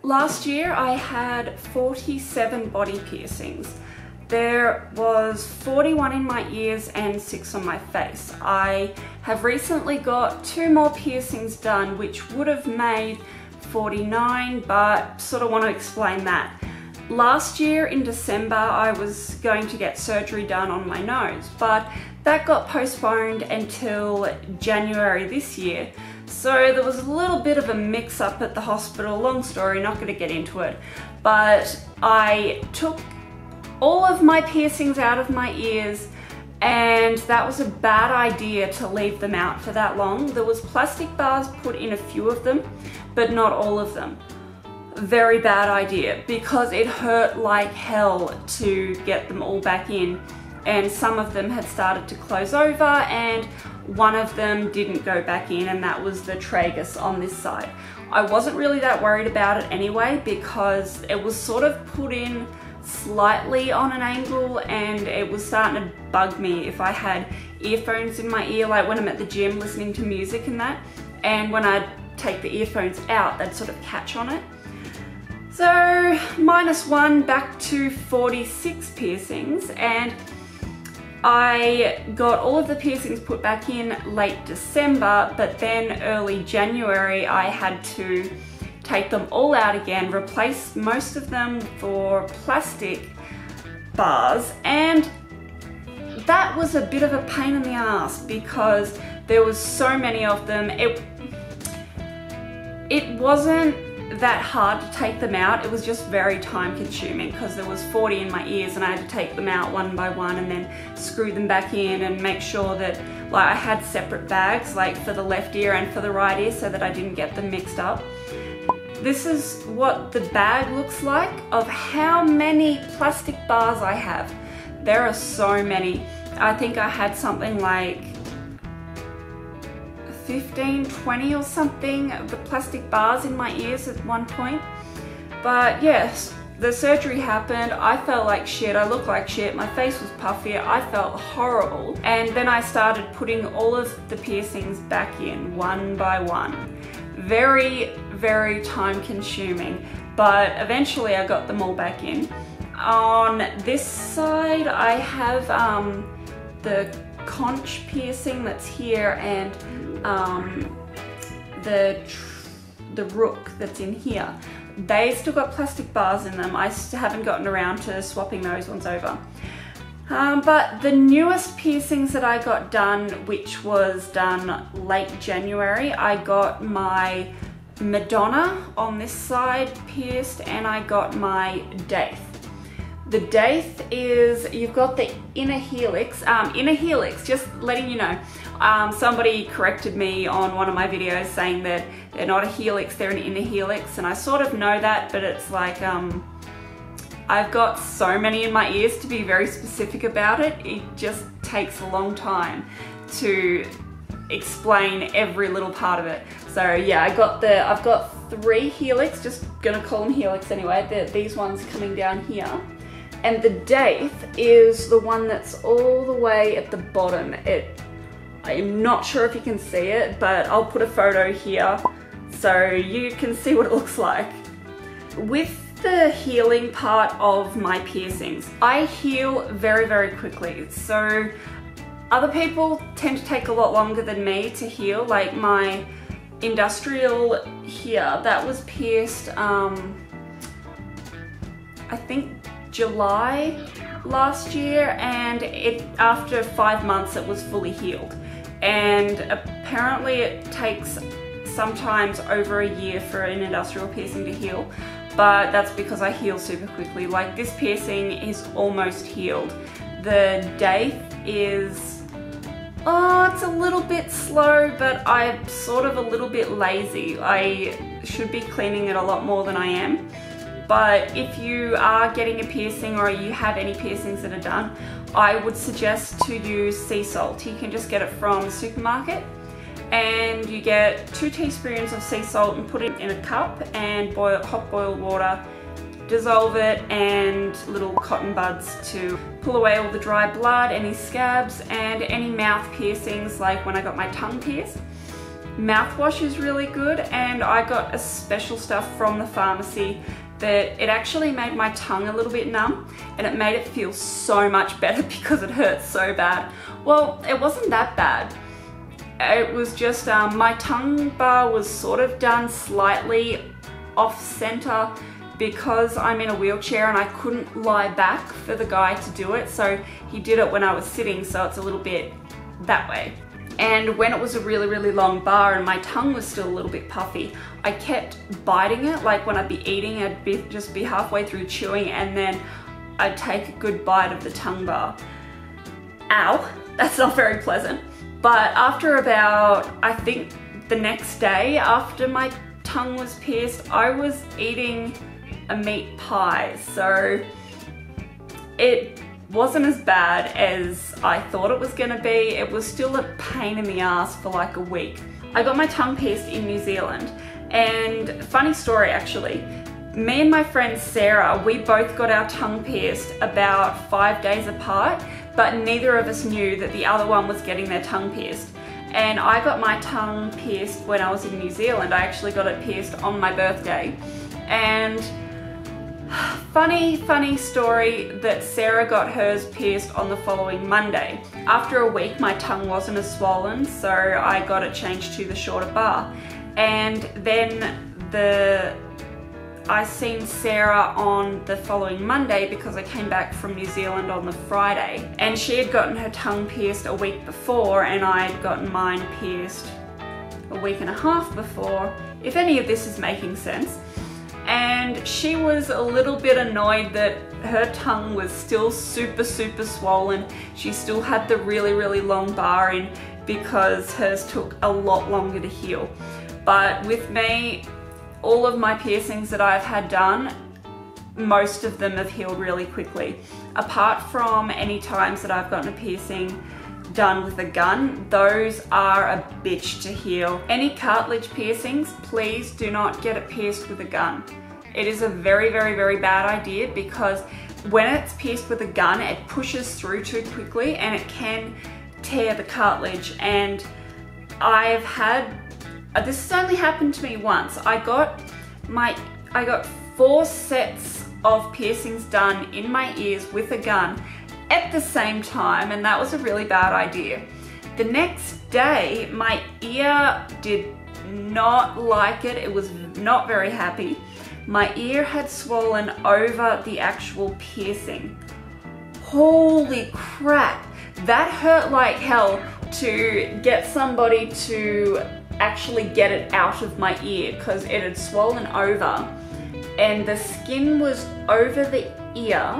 Last year I had 47 body piercings. There was 41 in my ears and 6 on my face. I have recently got 2 more piercings done, which would have made 49, but sort of want to explain that. Last year in December I was going to get surgery done on my nose, but that got postponed until January this year. So there was a little bit of a mix-up at the hospital, long story, not going to get into it. But I took all of my piercings out of my ears, and that was a bad idea to leave them out for that long. There was plastic bars put in a few of them, but not all of them. Very bad idea, because it hurt like hell to get them all back in, and some of them had started to close over and one of them didn't go back in, and that was the tragus on this side. I wasn't really that worried about it anyway, because it was sort of put in slightly on an angle and it was starting to bug me if I had earphones in my ear, like when I'm at the gym listening to music and that, and when I take the earphones out they'd sort of catch on it. So -1 back to 46 piercings, and I got all of the piercings put back in late December, but then early January I had to take them all out again, replace most of them for plastic bars, and that was a bit of a pain in the ass because there was so many of them. It wasn't that hard to take them out, it was just very time consuming because there was 40 in my ears and I had to take them out one by one and then screw them back in and make sure that, like, I had separate bags, like for the left ear and for the right ear, so that I didn't get them mixed up. This is what the bag looks like of how many plastic bars I have. There are so many. I think I had something like 15, 20 or something of the plastic bars in my ears at one point. But yes, the surgery happened. I felt like shit, I looked like shit, my face was puffy, I felt horrible. And then I started putting all of the piercings back in one by one. Very, very time consuming, but eventually I got them all back in. On this side I have the Conch Piercing that's here, and the Rook that's in here. They still got plastic bars in them. I still haven't gotten around to swapping those ones over. But the newest piercings that I got done, which was done late January, I got my Madonna on this side pierced, and I got my Daith. The Daith is, you've got the inner helix. Inner helix, just letting you know, somebody corrected me on one of my videos saying that they're not a helix, they're an inner helix, and I sort of know that, but it's like, I've got so many in my ears to be very specific about it. It just takes a long time to explain every little part of it. So yeah, I've got 3 helix, just gonna call them helix anyway. These ones coming down here. And the Daith is the one that's all the way at the bottom. I'm not sure if you can see it, but I'll put a photo here so you can see what it looks like. With the healing part of my piercings, I heal very, very quickly. So other people tend to take a lot longer than me to heal. Like my industrial here, that was pierced, I think July last year, and after 5 months it was fully healed. And apparently it takes sometimes over a year for an industrial piercing to heal, but that's because I heal super quickly. Like this piercing is almost healed. The Daith is, it's a little bit slow, but I'm sort of a little bit lazy. I should be cleaning it a lot more than I am. But if you are getting a piercing or you have any piercings that are done, I would suggest to use sea salt. You can just get it from the supermarket, and you get 2 teaspoons of sea salt and put it in a cup and hot boiled water, dissolve it, and little cotton buds to pull away all the dry blood, any scabs, and any mouth piercings, like when I got my tongue pierced. mouthwash is really good, and I got a special stuff from the pharmacy that it actually made my tongue a little bit numb, and it made it feel so much better because it hurt so bad. Well, it wasn't that bad. It was just my tongue bar was sort of done slightly off center because I'm in a wheelchair and I couldn't lie back for the guy to do it, so he did it when I was sitting, so it's a little bit that way. And when it was a really, really long bar and my tongue was still a little bit puffy, I kept biting it. Like when I'd be eating, I'd just be halfway through chewing and then I'd take a good bite of the tongue bar. Ow, that's not very pleasant. But after about, I think the next day after my tongue was pierced, I was eating a meat pie. So it wasn't as bad as I thought it was gonna be. It was still a pain in the ass for like a week. I got my tongue pierced in New Zealand, and funny story actually, me and my friend Sarah, we both got our tongue pierced about 5 days apart, but neither of us knew that the other one was getting their tongue pierced. And I got my tongue pierced when I was in New Zealand. I actually got it pierced on my birthday. And funny story that Sarah got hers pierced on the following Monday. After a week, my tongue wasn't as swollen, so I got it changed to the shorter bar. And then I seen Sarah on the following Monday because I came back from New Zealand on the Friday, and she had gotten her tongue pierced a week before and I had gotten mine pierced a week and a half before, if any of this is making sense. And she was a little bit annoyed that her tongue was still super swollen. She still had the really long bar in because hers took a lot longer to heal. But with me, all of my piercings that I've had done, most of them have healed really quickly. Apart from any times that I've gotten a piercing done with a gun, those are a bitch to heal. Any cartilage piercings, please do not get it pierced with a gun. It is a very bad idea because when it's pierced with a gun, it pushes through too quickly and it can tear the cartilage. And I've had, this has only happened to me once. I got 4 sets of piercings done in my ears with a gun at the same time, and that was a really bad idea. The next day, my ear did not like it. It was not very happy. My ear had swollen over the actual piercing. Holy crap, that hurt like hell to get somebody to actually get it out of my ear because it had swollen over and the skin was over the ear.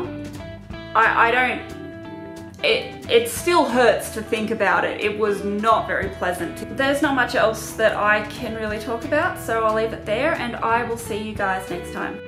It still hurts to think about it. It was not very pleasant. There's not much else that I can really talk about, so I'll leave it there and I will see you guys next time.